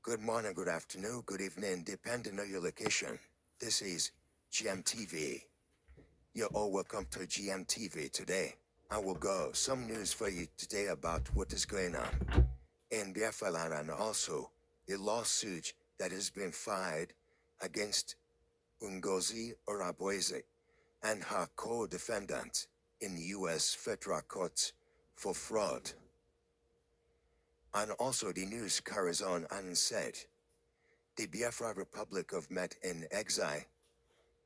Good morning, good afternoon, good evening, depending on your location. This is GMTV. You're all welcome to GMTV today. I will go some news for you today about what is going on in Biafra land and also a lawsuit that has been filed against Ngozi Orabueze and her co-defendant in U.S. federal court for fraud. And also the news carries on and said, the Biafra Republic of Met in Exile,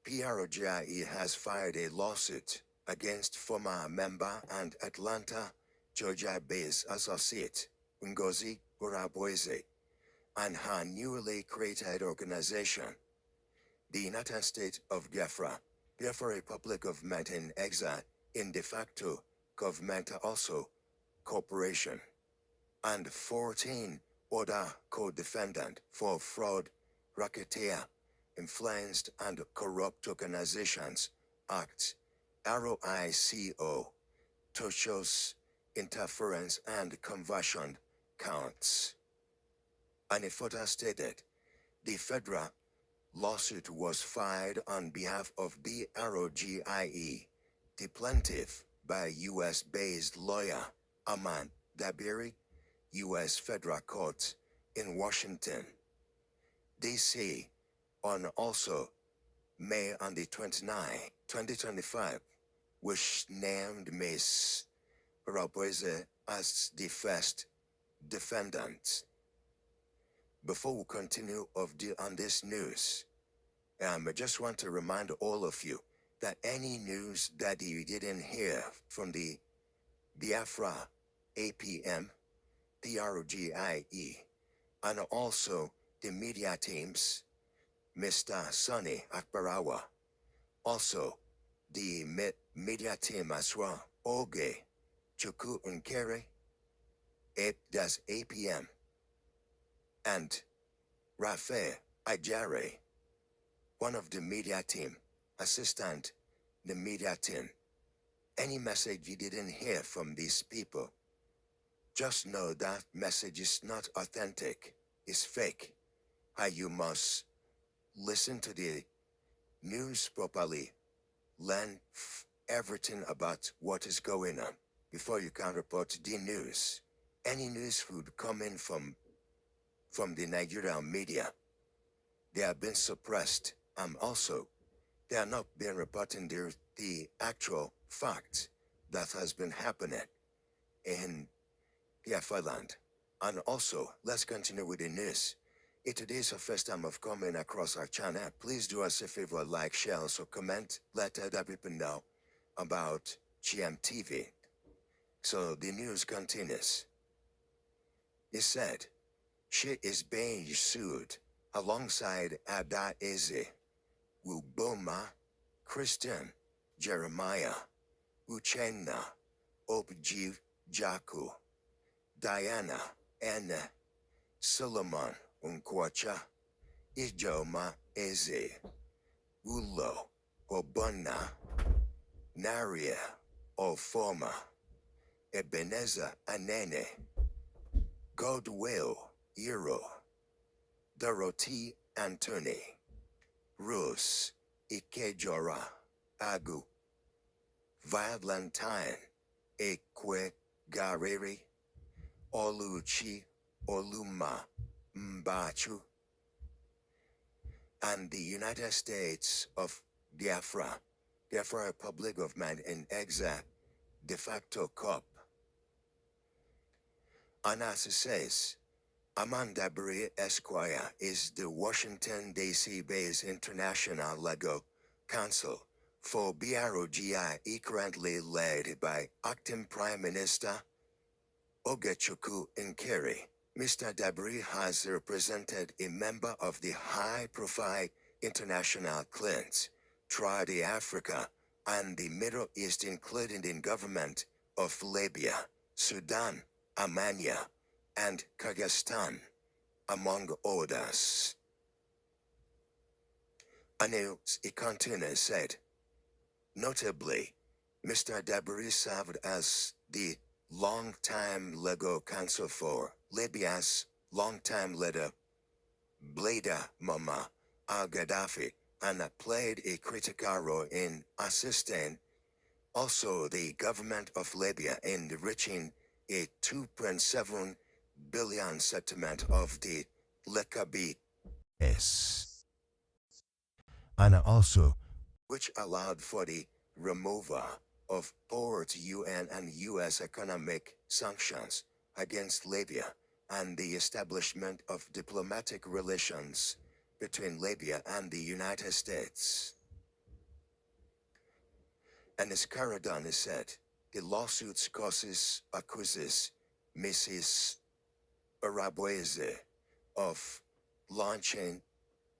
Brgie, has filed a lawsuit against former member and Atlanta, Georgia-based associate Ngozi Orabueze and her newly created organization, the United States of Biafra, Biafra Republic of Met in Exile, in de facto government also corporation, and 14 other co-defendants for fraud, racketeer, influenced and corrupt organizations, Act, ROICO, tortious interference and conversion counts. And it further stated, the federal lawsuit was filed on behalf of BROGIE, the plaintiff, by U.S.-based lawyer Aman Dabiri, U.S. Federal Court in Washington, D.C., on also May on the 29th, 2025, which named Ms. Orabueze as the first defendant. Before we continue on this news, I just want to remind all of you that any news that you didn't hear from the Biafra APM, PRGIE, and also the media teams, Mr. Sonny Akbarawa, also the media team as well, Oge, Chuku Nkere, that's APM, and Rafe Ajare, one of the media team, assistant, the media team. Any message you didn't hear from these people, just know that message is not authentic, it's fake. You must listen to the news properly, learn everything about what is going on before you can report the news. Any news would come in from the Nigerian media, they have been suppressed, and also they are not being reporting the actual fact that has been happening in Biafra land. And also, let's continue with the news. If today is your first time of coming across our channel, please do us a favor, like, share, also comment, let other people know about GMTV. So the news continues. It said, she is being sued alongside Ada Eze, Wuboma, Christian, Jeremiah, Uchenna, Obji Jaku, Diana, Anna, Solomon Nkwacha, Ijoma Eze, Ulo, Obona, Naria, Ofoma, Ebenezer Anene, Godwill, Euro, Dorothy Anthony, Rose, Ikejora, Agu, Valentine, Ekwe Gariri, Oluchi, Oluma, Mbachu, and the United States of Biafra, Biafra Republic of Man in Exile, de facto COP. And as it says, Amanda Brie Esquire is the Washington, D.C.-based international legal counsel for BROGIE, currently led by acting Prime Minister Ogechukwu Nkere. Mr. Dabiri has represented a member of the high-profile international clans, Tri Africa, and the Middle East, including the government of Libya, Sudan, Armenia, and Kyrgyzstan, among others. Anil Ikontunen said, notably, Mr. Dabiri served as the long-time legal counsel for Libya's long-time leader, Bleda Muammar al-Gaddafi and played a critical role in assisting also the government of Libya in reaching a 2.7 billion settlement of the Lekabi S, and also which allowed for the removal of both UN and US economic sanctions against Libya and the establishment of diplomatic relations between Libya and the United States. And as Caradon has said, the lawsuit accuses Mrs. Orabueze of launching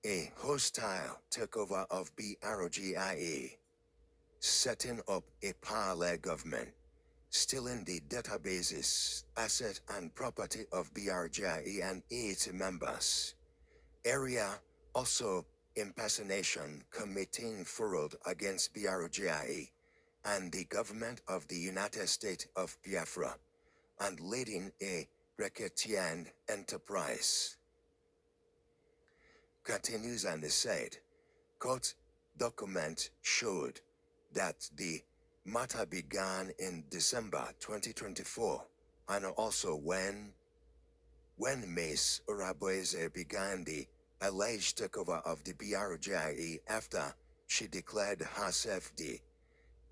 a hostile takeover of Brgie, setting up a parallel government, stealing the databases, asset and property of Brgie and its members. Area also impersonation committing fraud against Brgie and the government of the United States of Biafra, and leading a racketeering enterprise. Continues and said, court document showed that the matter began in December 2024, and also when Ms. Orabueze began the alleged takeover of the Brgie after she declared herself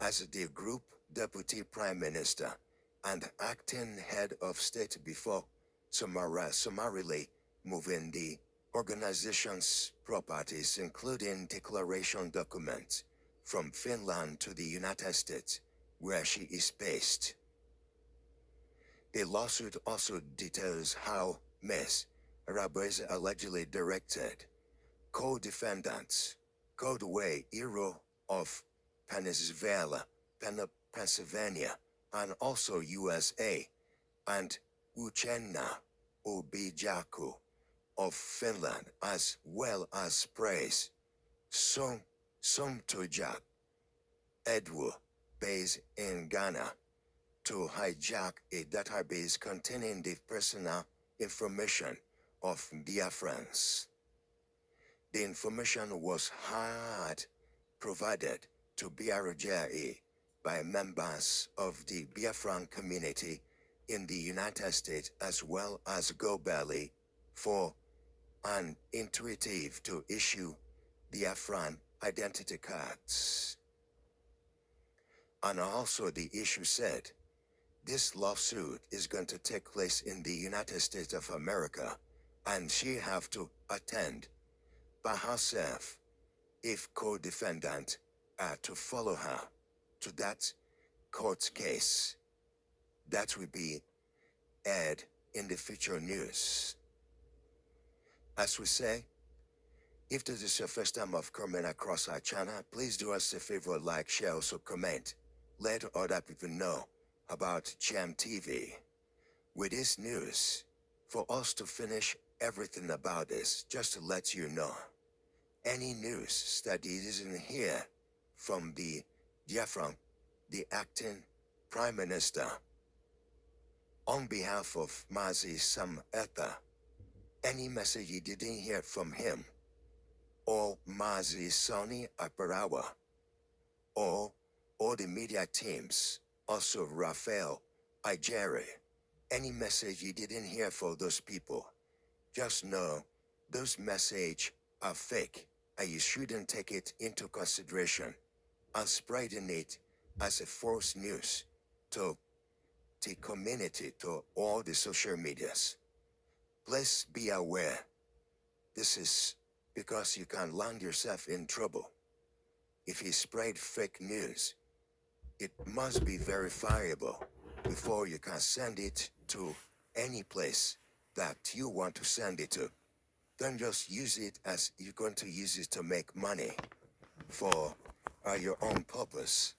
as the group deputy prime minister and acting head of state before summarily moving the organization's properties, including declaration documents, from Finland to the United States, where she is based. The lawsuit also details how Ms. Orabueze allegedly directed co-defendants, Codeway Hero of Pennsylvania, and also USA, and Uchenna Obijaku of Finland, as well as Praise Somtojak Edwu, based in Ghana, to hijack a database containing the personal information of Biafrans. The information was provided to Brgie by members of the Biafran community in the United States, as well as globally, for an intuitive to issue Biafran identity cards. And also the issue said, this lawsuit is going to take place in the United States of America, and she have to attend by herself if co-defendant are to follow her to that court case. That will be aired in the future news. As we say, if this is your first time of coming across our channel, please do us a favor, like, share, also comment. Let other people know about GMTV. With this news, for us to finish everything about this, just to let you know, any news that isn't here from the Biafran, the acting Prime Minister, on behalf of Mazi Sam Etha, any message you didn't hear from him, or Mazi Sani Aparawa, or the media teams, also Raphael Ijere, any message you didn't hear from those people, just know those messages are fake, and you shouldn't take it into consideration and spreading it as a false news to the community, to all the social medias. Please be aware, this is because you can land yourself in trouble. If you spread fake news, it must be verifiable before you can send it to any place that you want to send it to. Don't just use it as you're going to use it to make money for your own purpose.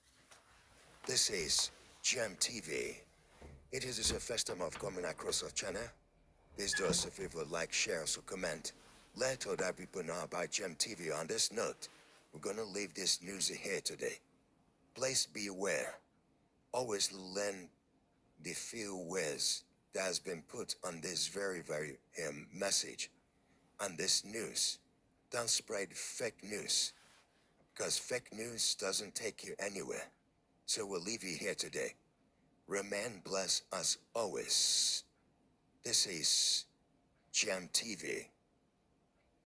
This is GMTV. It is your first time of coming across our channel. Please do us a favor, like, share, also comment. Let other people know about GMTV. On this note, we're gonna leave this news here today. Please be aware. Always learn the few words that has been put on this very message. on this news. Don't spread fake news, because fake news doesn't take you anywhere. So we'll leave you here today. Remain blessed as always. This is Gem TV.